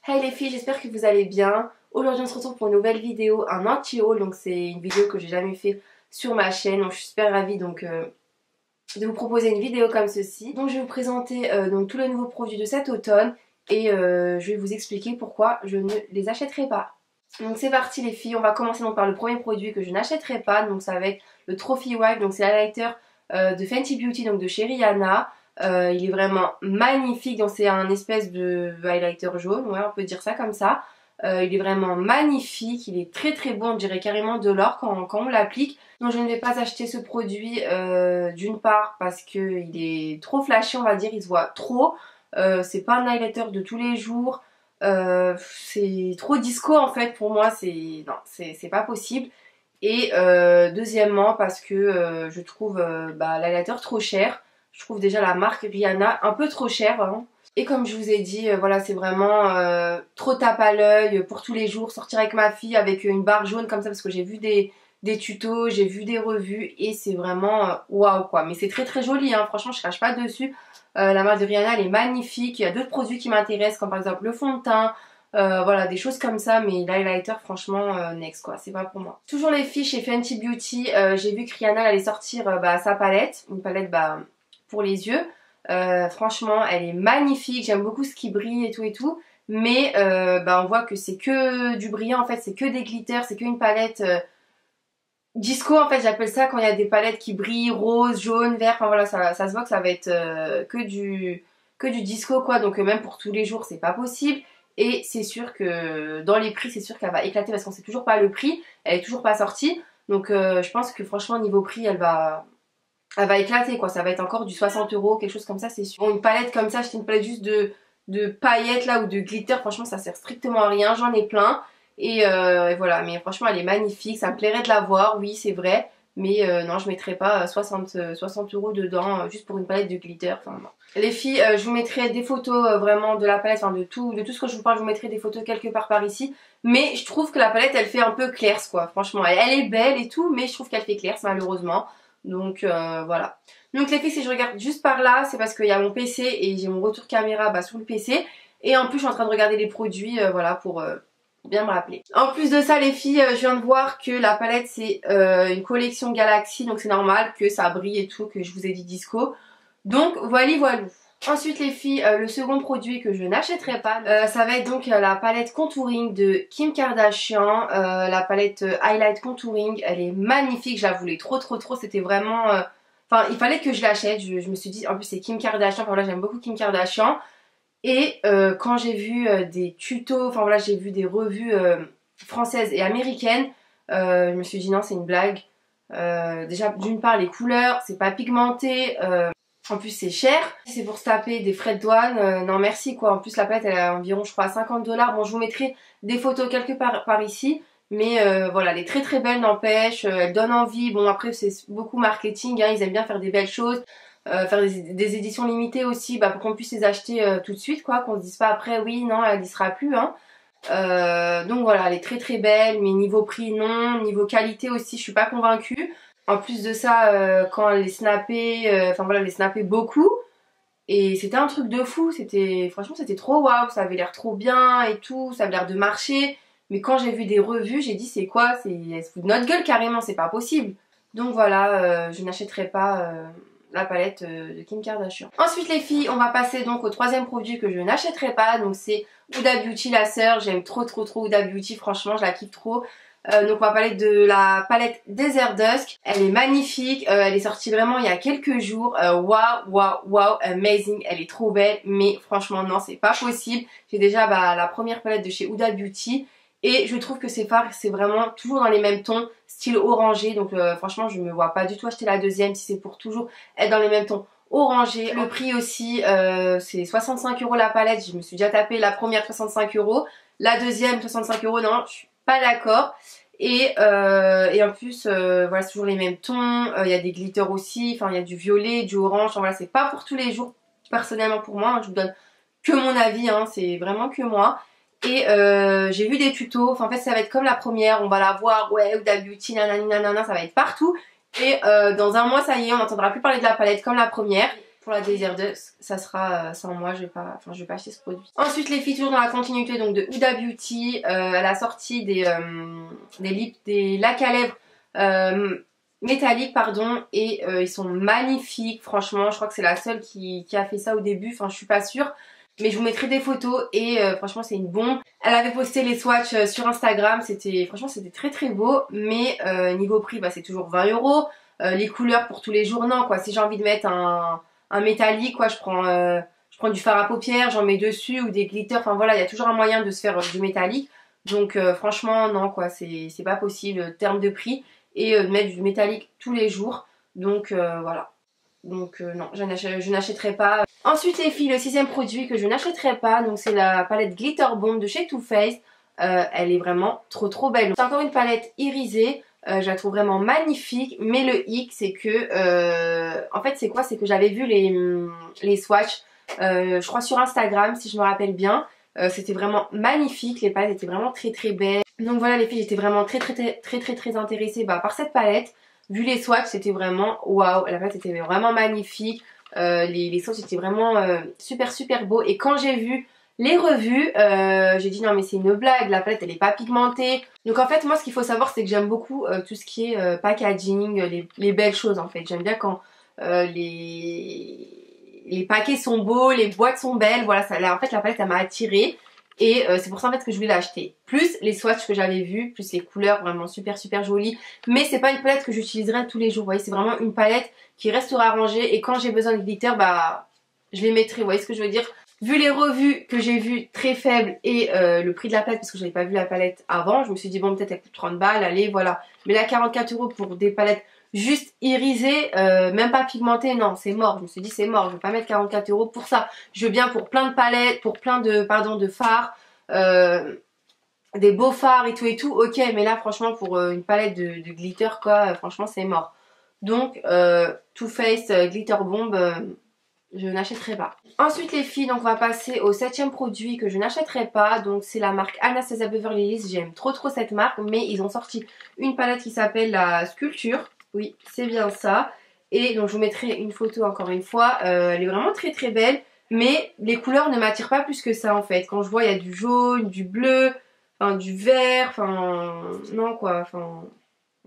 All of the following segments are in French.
Hey les filles, j'espère que vous allez bien. Aujourd'hui on se retrouve pour une nouvelle vidéo, un anti-haul. Donc c'est une vidéo que j'ai jamais fait sur ma chaîne. Donc je suis super ravie de vous proposer une vidéo comme ceci. Donc je vais vous présenter tous les nouveaux produits de cet automne. Et je vais vous expliquer pourquoi je ne les achèterai pas. Donc c'est parti les filles, on va commencer donc par le premier produit que je n'achèterai pas. Donc ça va être le Trophy Wipe, donc c'est l'highlighter de Fenty Beauty, donc de chez Rihanna. Il est vraiment magnifique, donc c'est un espèce de highlighter jaune, ouais on peut dire ça comme ça. Il est vraiment magnifique, il est très très bon, on dirait carrément de l'or quand on l'applique. Donc je ne vais pas acheter ce produit d'une part parce qu'il est trop flashy on va dire, il se voit trop. C'est pas un highlighter de tous les jours. C'est trop disco en fait pour moi, c'est pas possible. Et deuxièmement parce que je trouve l'highlighter trop cher. Je trouve déjà la marque Rihanna un peu trop chère, hein. Et comme je vous ai dit, voilà, c'est vraiment trop tape à l'œil pour tous les jours. Sortir avec ma fille avec une barre jaune comme ça parce que j'ai vu des tutos, j'ai vu des revues et c'est vraiment waouh quoi. Mais c'est très très joli, hein. Franchement je crache pas dessus. La marque de Rihanna elle est magnifique. Il y a d'autres produits qui m'intéressent comme par exemple le fond de teint. Voilà, des choses comme ça, mais l'highlighter, franchement, next quoi, c'est pas pour moi. Toujours les filles chez Fenty Beauty, j'ai vu que Rihanna allait sortir sa palette, une palette pour les yeux. Franchement, elle est magnifique, j'aime beaucoup ce qui brille et tout, mais on voit que c'est que du brillant en fait, c'est que des glitters, c'est qu'une palette disco en fait, j'appelle ça quand il y a des palettes qui brillent, rose, jaune, vert, enfin voilà, ça se voit que ça va être que du disco quoi, donc même pour tous les jours c'est pas possible. Et c'est sûr que dans les prix, c'est sûr qu'elle va éclater parce qu'on sait toujours pas le prix, elle est toujours pas sortie. Donc je pense que franchement niveau prix, elle va éclater quoi, ça va être encore du 60 euros, quelque chose comme ça c'est sûr. Bon, une palette comme ça, acheter une palette juste de paillettes là ou de glitter, franchement ça sert strictement à rien, j'en ai plein. Et voilà, mais franchement elle est magnifique, ça me plairait de la voir, oui c'est vrai. Mais non, je mettrai pas 60 euros dedans juste pour une palette de glitter, enfin non. Les filles, je vous mettrai des photos vraiment de la palette, enfin de tout ce que je vous parle, je vous mettrai des photos quelque part par ici. Mais je trouve que la palette elle fait un peu clairs quoi, franchement. Elle est belle et tout, mais je trouve qu'elle fait clairs malheureusement. Donc voilà. Donc les filles, si je regarde juste par là, c'est parce qu'il y a mon PC et j'ai mon retour caméra sur le PC. Et en plus, je suis en train de regarder les produits, voilà, pour bien me rappeler. En plus de ça, les filles, je viens de voir que la palette, c'est une collection Galaxy. Donc c'est normal que ça brille et tout, que je vous ai dit disco. Donc voilà. Ensuite les filles, le second produit que je n'achèterai pas, ça va être donc la palette contouring de Kim Kardashian, la palette highlight contouring, elle est magnifique, je la voulais trop, c'était vraiment... Enfin il fallait que je l'achète, je me suis dit, en plus c'est Kim Kardashian, enfin voilà j'aime beaucoup Kim Kardashian, et quand j'ai vu des tutos, enfin voilà j'ai vu des revues françaises et américaines, je me suis dit non c'est une blague. Déjà d'une part les couleurs, c'est pas pigmenté, en plus c'est cher, c'est pour se taper des frais de douane, non merci quoi. En plus la palette elle a environ je crois 50 $. Bon je vous mettrai des photos quelque part par ici. Mais voilà, elle est très très belle n'empêche, elle donne envie. Bon après c'est beaucoup marketing, hein, ils aiment bien faire des belles choses. Faire des éditions limitées aussi pour qu'on puisse les acheter tout de suite quoi. Qu'on se dise pas après oui non elle n'y sera plus hein. Donc voilà, elle est très très belle, mais niveau prix non, niveau qualité aussi je suis pas convaincue. En plus de ça, quand elle les snappait, enfin voilà, elle les snappait beaucoup. Et c'était un truc de fou, franchement c'était trop waouh, ça avait l'air trop bien et tout, ça avait l'air de marcher. Mais quand j'ai vu des revues, j'ai dit c'est quoi? Elle se fout de notre gueule carrément, c'est pas possible. Donc voilà, je n'achèterai pas la palette de Kim Kardashian. Ensuite les filles, on va passer donc au troisième produit que je n'achèterai pas. Donc c'est Huda Beauty la sœur, j'aime trop Huda Beauty, franchement je la kiffe trop. Donc on va parler de la palette Desert Dusk. Elle est magnifique, elle est sortie vraiment il y a quelques jours. Waouh, amazing, elle est trop belle. Mais franchement non, c'est pas possible. J'ai déjà la première palette de chez Huda Beauty. Et je trouve que ces fards, c'est vraiment toujours dans les mêmes tons, style orangé. Donc franchement, je me vois pas du tout acheter la deuxième si c'est pour toujours être dans les mêmes tons orangé. Le prix aussi, c'est 65 € la palette. Je me suis déjà tapé la première 65 €. La deuxième 65 €, non, je suis pas d'accord. Et en plus, voilà, c'est toujours les mêmes tons. Il y a des glitters aussi, enfin il y a du violet, du orange. Enfin, voilà, c'est pas pour tous les jours personnellement pour moi. Hein, je vous donne que mon avis, hein, c'est vraiment que moi. Et j'ai vu des tutos, enfin en fait ça va être comme la première, on va la voir, ouais, Huda Beauty, nanana, nanana, ça va être partout. Et dans un mois ça y est, on n'entendra plus parler de la palette comme la première. pour la Desert Dusk, ça sera sans moi, je vais pas acheter ce produit. Ensuite les filles, toujours dans la continuité donc de Huda Beauty, elle a sorti des lacs à lèvres métalliques pardon, et ils sont magnifiques franchement. Je crois que c'est la seule qui a fait ça au début, enfin je suis pas sûre. Mais je vous mettrai des photos et franchement c'est une bombe. Elle avait posté les swatchs sur Instagram, franchement c'était très très beau. Mais niveau prix bah, c'est toujours 20 €. Les couleurs pour tous les jours non quoi. Si j'ai envie de mettre un métallique quoi, je prends du fard à paupières, j'en mets dessus ou des glitters. Enfin voilà, il y a toujours un moyen de se faire du métallique. Donc franchement non quoi, c'est pas possible en termes de prix. Et de mettre du métallique tous les jours. Donc voilà. Donc non, je n'achèterai pas. Ensuite les filles, le 6e produit que je n'achèterai pas, donc c'est la palette Glitter Bomb de chez Too Faced. Elle est vraiment trop belle. C'est encore une palette irisée, je la trouve vraiment magnifique. Mais le hic c'est que, en fait c'est quoi? C'est que j'avais vu les swatchs, je crois sur Instagram si je me rappelle bien. C'était vraiment magnifique, les palettes étaient vraiment très belles. Donc voilà les filles, j'étais vraiment très intéressée par cette palette. Vu les swatchs, c'était vraiment waouh, la palette était vraiment magnifique. Les swatchs étaient vraiment super beaux. Et quand j'ai vu les revues, j'ai dit non mais c'est une blague, la palette elle est pas pigmentée. Donc en fait moi ce qu'il faut savoir c'est que j'aime beaucoup tout ce qui est packaging, les belles choses en fait. J'aime bien quand les paquets sont beaux, les boîtes sont belles. Voilà, en fait la palette elle m'a attirée. Et c'est pour ça en fait que je voulais l'acheter. Plus les swatchs que j'avais vus, plus les couleurs vraiment super jolies. Mais c'est pas une palette que j'utiliserai tous les jours. Vous voyez, c'est vraiment une palette qui restera rangée. Et quand j'ai besoin de glitter, bah je les mettrai. Vous voyez ce que je veux dire? Vu les revues que j'ai vues très faibles et le prix de la palette, parce que j'avais pas vu la palette avant, je me suis dit bon peut-être elle coûte 30 balles, allez voilà. Mais là 44 € pour des palettes juste irisées, même pas pigmentées, non c'est mort. Je me suis dit c'est mort, je vais pas mettre 44 € pour ça. Je veux bien pour plein de palettes, pour plein de fards, des beaux fards et tout, ok. Mais là franchement pour une palette de glitter quoi, franchement c'est mort. Donc Too Faced Glitter Bomb, je n'achèterai pas. Ensuite les filles, donc on va passer au 7e produit que je n'achèterai pas. Donc c'est la marque Anastasia Beverly Hills. J'aime trop cette marque. Mais ils ont sorti une palette qui s'appelle la Sculpture. Oui c'est bien ça. Et donc je vous mettrai une photo encore une fois. Elle est vraiment très belle. Mais les couleurs ne m'attirent pas plus que ça en fait. Quand je vois il y a du jaune, du bleu, enfin du vert, enfin non quoi. Enfin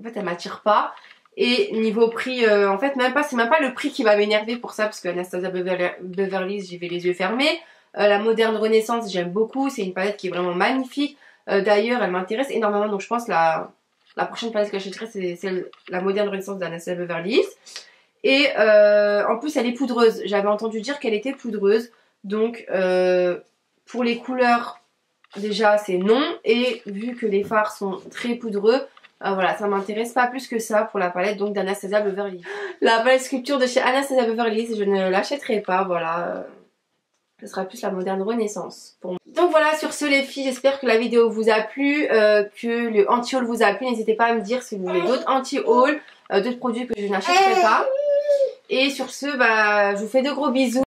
en fait elle m'attire pas. Et niveau prix, en fait c'est même pas le prix qui va m'énerver pour ça, parce que Anastasia Beverly Hills j'y vais les yeux fermés. La Moderne Renaissance j'aime beaucoup, c'est une palette qui est vraiment magnifique. D'ailleurs elle m'intéresse énormément, donc je pense la prochaine palette que j'achèterai c'est la Moderne Renaissance d'Anastasia Beverly Hills. Et en plus elle est poudreuse, j'avais entendu dire qu'elle était poudreuse. Donc pour les couleurs déjà c'est non, et vu que les fards sont très poudreux, voilà, ça m'intéresse pas plus que ça pour la palette donc d'Anastasia Beverly Hills. La palette Sculpture de chez Anastasia Beverly Hills, je ne l'achèterai pas, voilà. Ce sera plus la Moderne Renaissance pour moi. Donc voilà, sur ce les filles, j'espère que la vidéo vous a plu, que le anti-haul vous a plu. N'hésitez pas à me dire si vous voulez d'autres anti-haul, d'autres produits que je n'achèterai pas. Et sur ce, bah, je vous fais de gros bisous.